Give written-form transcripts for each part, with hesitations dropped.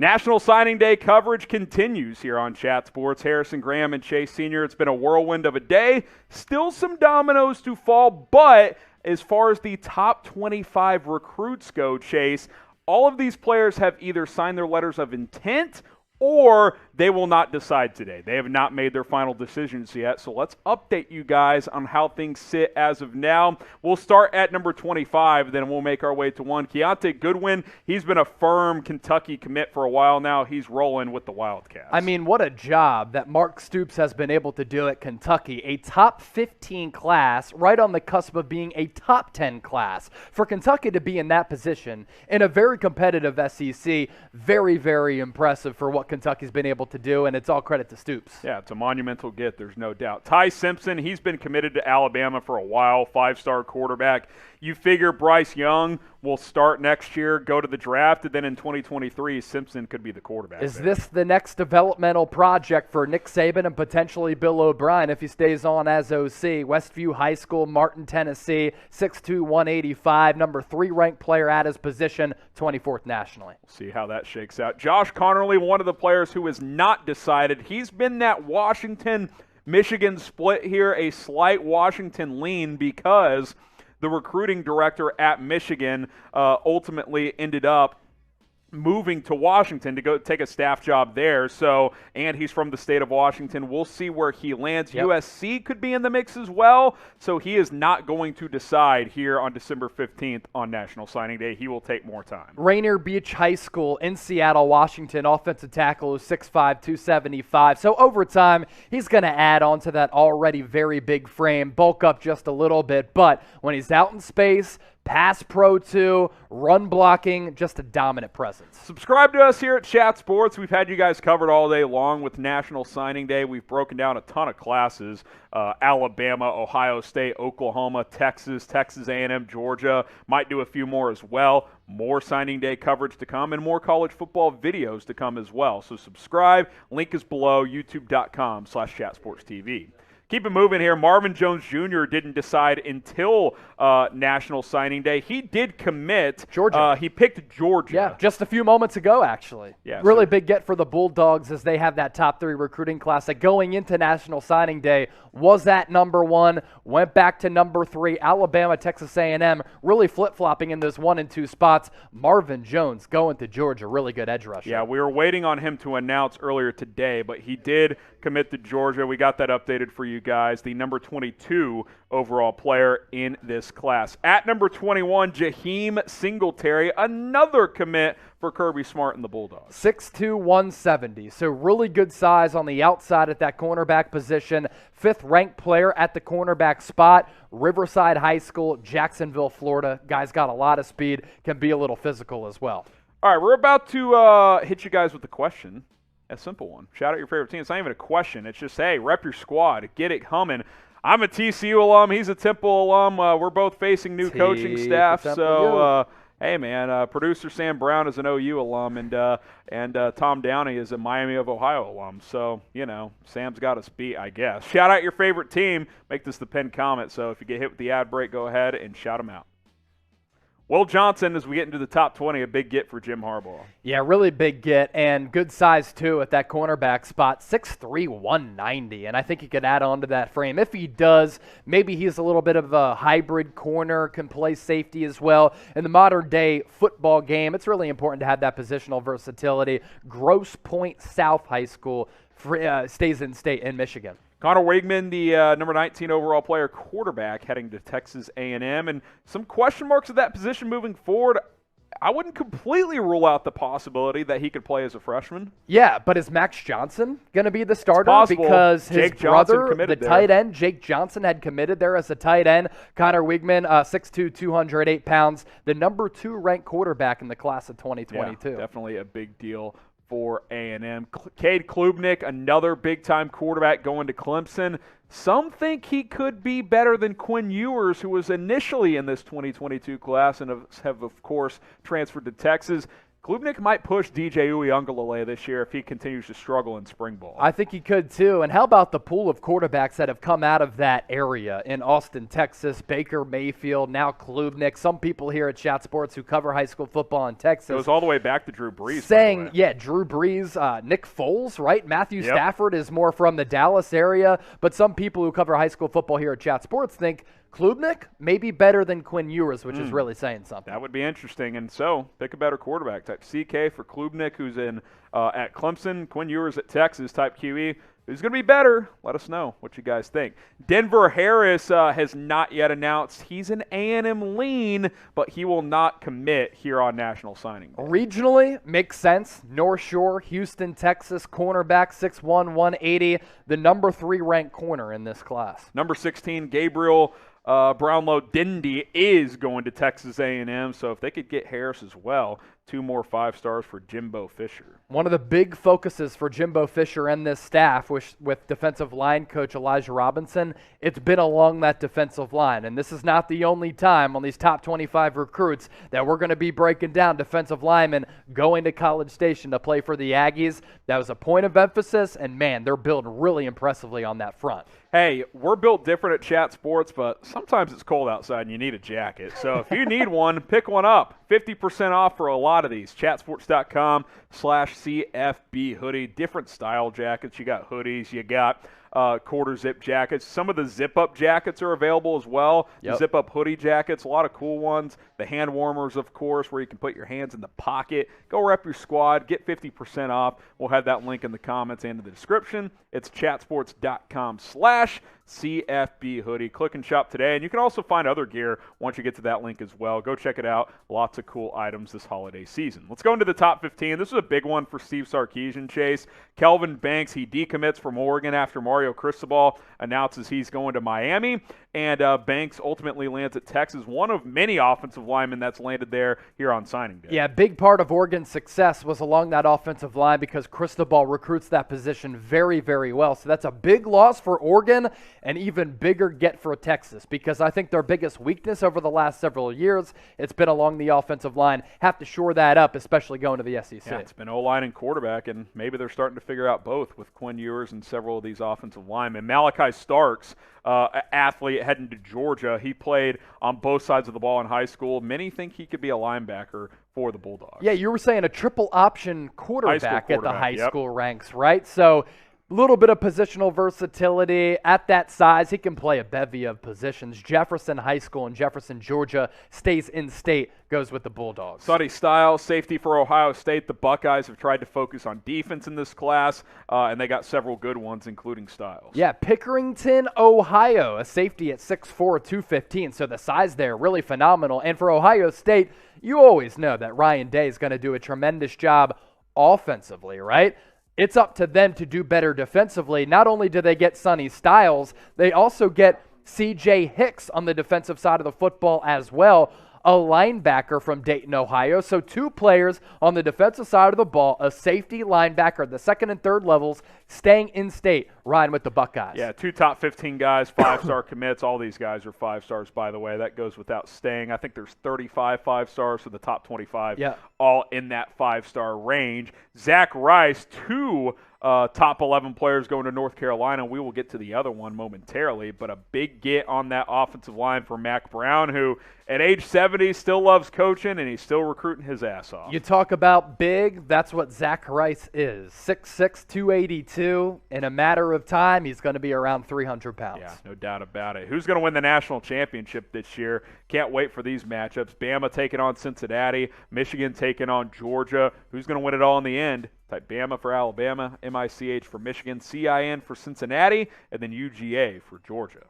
National Signing Day coverage continues here on Chat Sports. Harrison Graham and Chase Sr. It's been a whirlwind of a day. Still some dominoes to fall, but as far as the top 25 recruits go, Chase, all of these players have either signed their letters of intent or they will not decide today. They have not made their final decisions yet, so let's update you guys on how things sit as of now. We'll start at number 25, then we'll make our way to 1. Kiyaunta Goodwin, he's been a firm Kentucky commit for a while now. He's rolling with the Wildcats. I mean, what a job that Mark Stoops has been able to do at Kentucky. A top 15 class, right on the cusp of being a top 10 class. For Kentucky to be in that position in a very competitive SEC, very, very impressive for what Kentucky's been able to do, and it's all credit to Stoops. Yeah, it's a monumental get, there's no doubt. Ty Simpson, he's been committed to Alabama for a while, 5-star quarterback. You figure Bryce Young will start next year, go to the draft, and then in 2023, Simpson could be the quarterback. Is this the next developmental project for Nick Saban and potentially Bill O'Brien if he stays on as OC? Westview High School, Martin, Tennessee, 6'2", 185, number 3 ranked player at his position, 24th nationally. We'll see how that shakes out. Josh Conerly, one of the players who has not decided. He's been that Washington-Michigan split here, a slight Washington lean because the recruiting director at Michigan ultimately ended up moving to Washington to go take a staff job there. So, and he's from the state of Washington. We'll see where he lands. Yep. USC could be in the mix as well. So he is not going to decide here on December 15th on National Signing Day. He will take more time. Rainier Beach High School in Seattle, Washington, offensive tackle is 6'5", 275. So over time, he's going to add on to that already very big frame, bulk up just a little bit. But when he's out in space, pass pro 2, run blocking, just a dominant presence. Subscribe to us here at Chat Sports. We've had you guys covered all day long with National Signing Day. We've broken down a ton of classes, Alabama, Ohio State, Oklahoma, Texas, Texas A&M, Georgia. Might do a few more as well. More signing day coverage to come and more college football videos to come as well. So subscribe. Link is below, youtube.com/chatsportstv. Keep it moving here. Marvin Jones Jr. didn't decide until National Signing Day. He did commit. Georgia. He picked Georgia. Yeah, just a few moments ago, actually. Yeah, really big get for the Bulldogs as they have that top 3 recruiting class that going into National Signing Day was at number 1, went back to number 3. Alabama, Texas A&M really flip-flopping in those 1 and 2 spots. Marvin Jones going to Georgia, really good edge rusher. Yeah, we were waiting on him to announce earlier today, but he did commit to Georgia. We got that updated for you guys. The number 22 overall player in this class. At number 21, Jaheim Singletary, another commit for Kirby Smart and the Bulldogs. 6'2", 170. So really good size on the outside at that cornerback position. 5th ranked player at the cornerback spot. Riverside High School, Jacksonville, Florida. Guy's got a lot of speed, can be a little physical as well. All right, we're about to hit you guys with a question. A simple one. Shout out your favorite team. It's not even a question. It's just, hey, rep your squad. Get it humming. I'm a TCU alum. He's a Temple alum. We're both facing new coaching staff. So, hey, man, producer Sam Brown is an OU alum, and Tom Downey is a Miami of Ohio alum. So, you know, Sam's got us beat, I guess. Shout out your favorite team. Make this the pinned comment. So if you get hit with the ad break, go ahead and shout them out. Will Johnson, as we get into the top 20, a big get for Jim Harbaugh. Yeah, really big get, and good size, too, at that cornerback spot, 6'3", 190, and I think he could add on to that frame. If he does, maybe he's a little bit of a hybrid corner, can play safety as well. In the modern-day football game, it's really important to have that positional versatility. Grosse Pointe South High School stays in state in Michigan. Connor Weigman, the number 19 overall player quarterback, heading to Texas A&M. And some question marks at that position moving forward. I wouldn't completely rule out the possibility that he could play as a freshman. Yeah, but is Max Johnson going to be the starter? Because his brother, the tight end, Jake Johnson, had committed there as a tight end. Connor Weigman, 6'2", 208 pounds, the number 2 ranked quarterback in the class of 2022. Yeah, definitely a big deal for A&M. Cade Klubnik, another big-time quarterback going to Clemson. Some think he could be better than Quinn Ewers, who was initially in this 2022 class and have of course, transferred to Texas. Klubnik might push DJ Uiagalelei this year if he continues to struggle in spring ball. I think he could too. And how about the pool of quarterbacks that have come out of that area in Austin, Texas, Baker Mayfield, now Klubnik. Some people here at Chat Sports who cover high school football in Texas. It goes all the way back to Drew Brees. Saying, yeah, Drew Brees, Nick Foles, right? Matthew Stafford is more from the Dallas area. But some people who cover high school football here at Chat Sports think Klubnik may be better than Quinn Ewers, which is really saying something. That would be interesting. And so, pick a better quarterback. Type CK for Klubnik, who's in at Clemson. Quinn Ewers at Texas. Type QE. Who's going to be better? Let us know what you guys think. Denver Harris has not yet announced he's an A&M lean, but he will not commit here on National Signing Day. Regionally, makes sense. North Shore, Houston, Texas, cornerback, 6'1", 180, the number 3 ranked corner in this class. Number 16, Gabriel Brownlow-Dindy is going to Texas A&M, so if they could get Harris as well, 2 more 5 stars for Jimbo Fisher. One of the big focuses for Jimbo Fisher and this staff with defensive line coach Elijah Robinson, it's been along that defensive line. And this is not the only time on these top 25 recruits that we're going to be breaking down defensive linemen going to College Station to play for the Aggies. That was a point of emphasis, and man, they're building really impressively on that front. Hey, we're built different at Chat Sports, but sometimes it's cold outside and you need a jacket. So if you need one, pick one up. 50% off for a lot of these. Chatsports.com/CFB hoodie. Different style jackets. You got hoodies. You got quarter zip jackets. Some of the zip up jackets are available as well. Yep. Zip up hoodie jackets, a lot of cool ones. The hand warmers, of course, where you can put your hands in the pocket. Go rep your squad, get 50% off. We'll have that link in the comments and in the description. It's chatsports.com/CFB hoodie. Click and shop today. And you can also find other gear once you get to that link as well. Go check it out. Lots of cool items this holiday season. Let's go into the top 15. This is a big one for Steve Sarkisian, Chase. Kelvin Banks, he decommits from Oregon after Mario Cristobal announces he's going to Miami. And Banks ultimately lands at Texas, one of many offensive linemen that's landed there here on signing day. Yeah, a big part of Oregon's success was along that offensive line because Cristobal recruits that position very, very well. So that's a big loss for Oregon, and even bigger get for Texas, because I think their biggest weakness over the last several years, it's been along the offensive line. Have to shore that up, especially going to the SEC. Yeah, it's been O-line and quarterback, and maybe they're starting to figure out both with Quinn Ewers and several of these offensive linemen. Malaki Starks, athlete heading to Georgia. He played on both sides of the ball in high school. Many think he could be a linebacker for the Bulldogs. Yeah, you were saying a triple option quarterback at the high yep. school ranks, right? So a little bit of positional versatility. At that size, he can play a bevy of positions. Jefferson High School in Jefferson, Georgia, stays in state, goes with the Bulldogs. Sonny Styles, safety for Ohio State. The Buckeyes have tried to focus on defense in this class, and they got several good ones, including Styles. Yeah, Pickerington, Ohio, a safety at 6'4", 215. So the size there, really phenomenal. And for Ohio State, you always know that Ryan Day is going to do a tremendous job offensively, right? It's up to them to do better defensively. Not only do they get Sonny Styles, they also get C.J. Hicks on the defensive side of the football as well, a linebacker from Dayton, Ohio. So 2 players on the defensive side of the ball, a safety linebacker, the second and third levels, staying in state, riding with the Buckeyes. Yeah, 2 top 15 guys, 5-star commits. All these guys are 5 stars, by the way. That goes without saying. I think there's 35 5-stars for the top 25, all in that 5-star range. Zach Rice, 2 top 11 players going to North Carolina. We will get to the other one momentarily, but a big get on that offensive line for Mack Brown, who at age 70 still loves coaching, and he's still recruiting his ass off. You talk about big, that's what Zach Rice is. 6'6", 282. In a matter of time, he's going to be around 300 pounds. Yeah, no doubt about it. Who's going to win the national championship this year? Can't wait for these matchups. Bama taking on Cincinnati, Michigan taking on Georgia. Who's going to win it all in the end? Type Bama for Alabama, MICH for Michigan, CIN for Cincinnati, and then UGA for Georgia.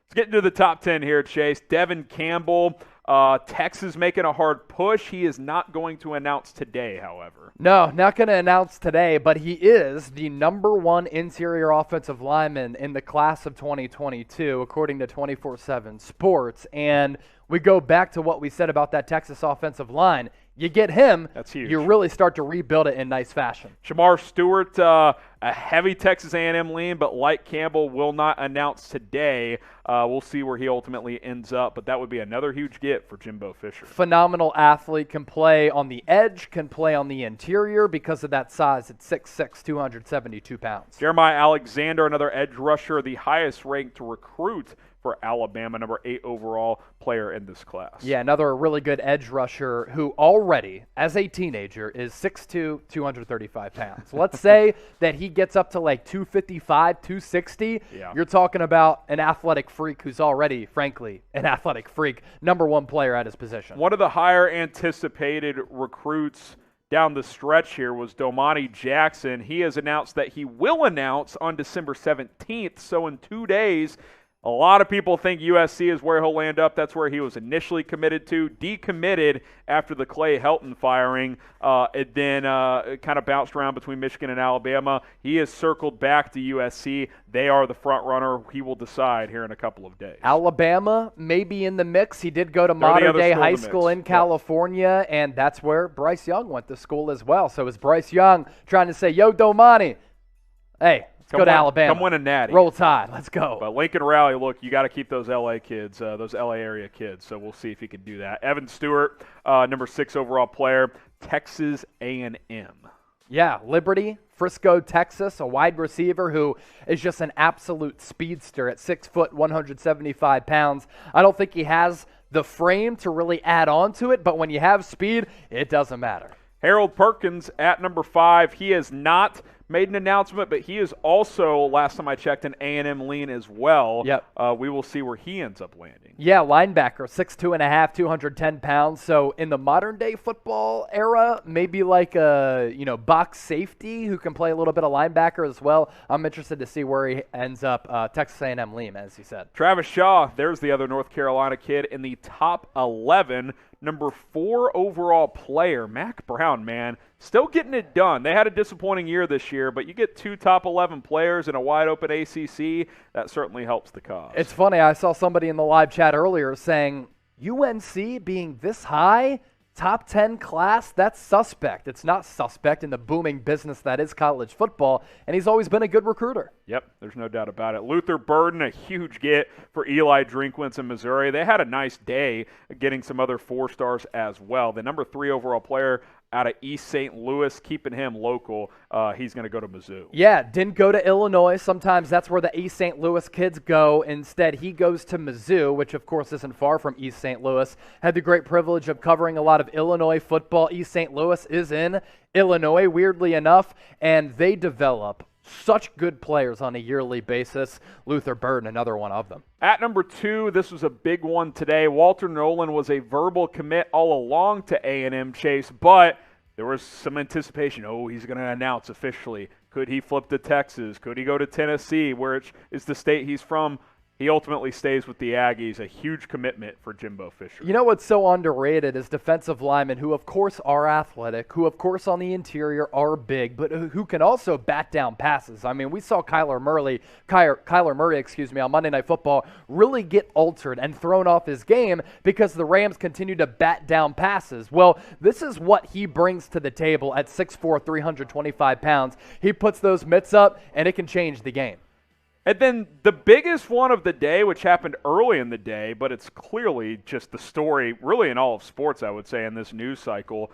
Let's get into the top 10 here, Chase. Devin Campbell, Texas making a hard push. He is not going to announce today, however. No, not going to announce today, but he is the #1 interior offensive lineman in the class of 2022, according to 24/7 Sports. And we go back to what we said about that Texas offensive line. You get him, That's huge. You really start to rebuild it in nice fashion. Shamar Stewart, a heavy Texas A&M lean, but like Campbell, will not announce today. We'll see where he ultimately ends up, but that would be another huge get for Jimbo Fisher. Phenomenal athlete, can play on the edge, can play on the interior because of that size at 6'6", 272 pounds. Jeremiah Alexander, another edge rusher, the highest ranked recruit for Alabama, number 8 overall player in this class. Yeah, another really good edge rusher who already, as a teenager, is 6'2", 235 pounds. Let's say that he gets up to like 255, 260. Yeah. You're talking about an athletic freak who's already, frankly, an athletic freak, number 1 player at his position. One of the higher anticipated recruits down the stretch here was Domani Jackson. He has announced that he will announce on December 17th, so in 2 days. A lot of people think USC is where he'll land up. That's where he was initially committed to. Decommitted after the Clay Helton firing. And then kind of bounced around between Michigan and Alabama. He has circled back to USC. They are the front runner. He will decide here in a couple of days. Alabama may be in the mix. He did go to Modern Day High School in California, and that's where Bryce Young went to school as well. So is Bryce Young trying to say, yo, Domani, hey, go to Alabama. Come win a natty. Roll Tide. Let's go. But Lincoln Riley, look, you got to keep those L.A. kids, those L.A. area kids. So we'll see if he can do that. Evan Stewart, number 6 overall player, Texas A&M. Yeah, Liberty, Frisco, Texas, a wide receiver who is just an absolute speedster at 6 foot, 175 pounds. I don't think he has the frame to really add on to it, but when you have speed, it doesn't matter. Harold Perkins at number 5. He has not made an announcement, but he is also, last time I checked, an A&M lean as well. Yep. We will see where he ends up landing. Yeah, linebacker, 6'2.5", 210 pounds. So in the modern day football era, maybe like a box safety who can play a little bit of linebacker as well. I'm interested to see where he ends up. Texas A&M lean, as you said. Travis Shaw, there's the other North Carolina kid in the top 11. Number 4 overall player, Mac Brown, man, still getting it done. They had a disappointing year this year, but you get 2 top 11 players in a wide-open ACC, that certainly helps the cause. It's funny, I saw somebody in the live chat earlier saying, UNC being this high, top 10 class, that's suspect. It's not suspect in the booming business that is college football, and he's always been a good recruiter. Yep, there's no doubt about it. Luther Burden, a huge get for Eli Drinkwitz in Missouri. They had a nice day getting some other 4-stars as well. The number 3 overall player out of East St. Louis, keeping him local. He's going to go to Mizzou. Yeah, didn't go to Illinois. Sometimes that's where the East St. Louis kids go. Instead, he goes to Mizzou, which of course isn't far from East St. Louis. Had the great privilege of covering a lot of Illinois football. East St. Louis is in Illinois, weirdly enough, and they develop such good players on a yearly basis. Luther Burden, another one of them. At number 2, this was a big one today. Walter Nolan was a verbal commit all along to A&M Chase, but there was some anticipation. Oh, he's going to announce officially. Could he flip to Texas? Could he go to Tennessee, where it's the state he's from? He ultimately stays with the Aggies, a huge commitment for Jimbo Fisher. You know what's so underrated is defensive linemen who, of course, are athletic, who, of course, on the interior are big, but who can also bat down passes. I mean, we saw Kyler Murray, on Monday Night Football really get altered and thrown off his game because the Rams continue to bat down passes. Well, this is what he brings to the table at 6'4", 325 pounds. He puts those mitts up, and it can change the game. And then the biggest one of the day, which happened early in the day, but it's clearly just the story, really in all of sports, I would say, in this news cycle.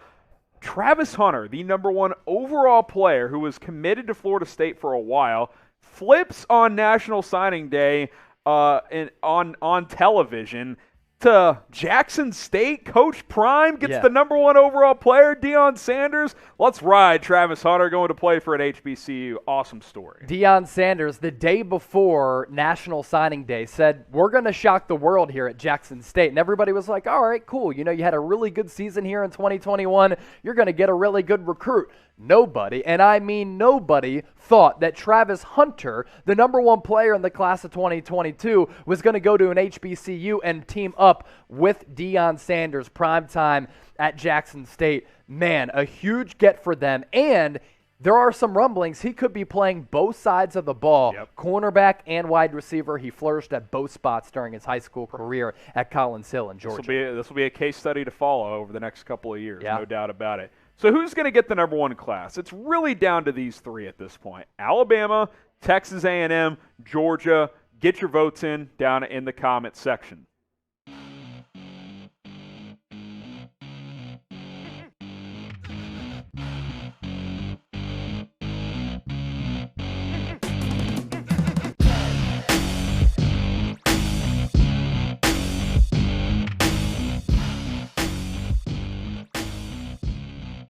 Travis Hunter, the number 1 overall player who was committed to Florida State for a while, flips on National Signing Day on television to Jackson State. Coach Prime gets the number 1 overall player, Deion Sanders. Let's ride Travis Hunter going to play for an HBCU. Awesome story. Deion Sanders, the day before National Signing Day, said, we're going to shock the world here at Jackson State. And everybody was like, all right, cool. You had a really good season here in 2021. You're going to get a really good recruit. Nobody, and I mean nobody, thought that Travis Hunter, the number 1 player in the class of 2022, was going to go to an HBCU and team up with Deion Sanders primetime at Jackson State. Man, a huge get for them, and There are some rumblings. He could be playing both sides of the ball, cornerback and wide receiver. He flourished at both spots during his high school career at Collins Hill in Georgia. This will be a case study to follow over the next couple of years, no doubt about it. So who's going to get the number one class? It's really down to these three at this point. Alabama, Texas A&M, Georgia. Get your votes in down in the comments section.